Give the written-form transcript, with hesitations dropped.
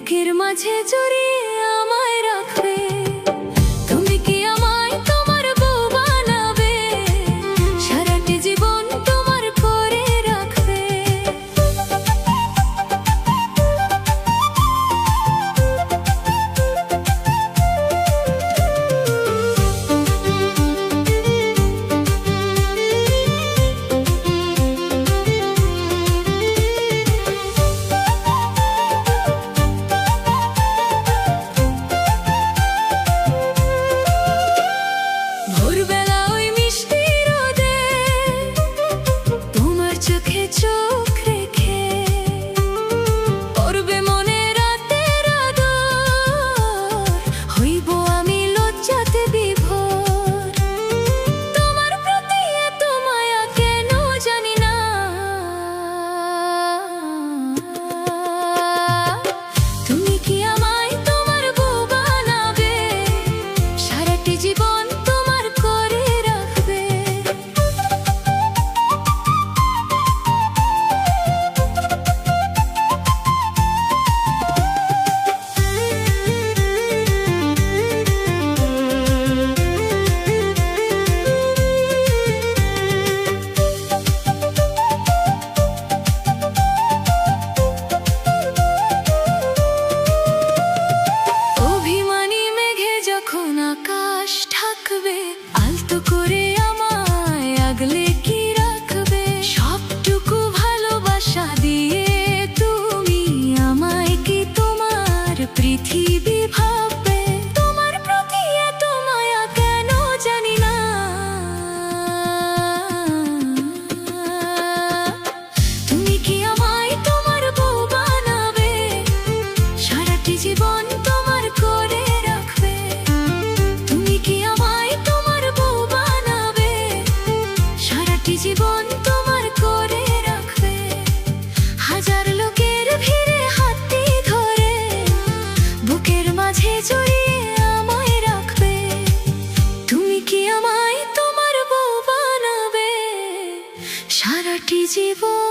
বুকের মাঝে জড়িয়ে আমায় রাখবে। তুমি কি আমায় তোমার বউ বানাবে? সারাটি জীবন তোমার করে রাখবে। ভোরবেলা ওই মিষ্টি রোদে তোমার চোখে চোখ রেখে পড়বে মনে রাতের আদর, হইব আমি লজ্জাতে বিভোর। তোমার প্রতি এত মায়া কেন জানি না, তুমি কি আমায় তোমার বউ বানাবে? সারাটি জীবন তোমার করে রাখবে। অভিমানী মেঘে যখন আকাশ ঢাকবে, আলতো করে আমায় আগলে কি রাখবে? সবটুকু ভালোবাসা দিয়ে তুমি আমায় কি তোমার পৃথিবী ভাববে? তোমার প্রতি এত মায়া কেন জানি না, তুমি কি আমায় তোমার বউ বানাবে? সারাটি জীবন তোমার করে রাখবে। তুমি কি আমায় তোমার বউ বানাবে? সারাটি জীবন তোমার করে রাখবে। হাজার লোকের ভিড়ে হাতটি ধরে বুকের মাঝে জড়িয়ে আমায় রাখবে। তুমি কি আমায় তোমার বউ বানাবে? সারাটি জীবন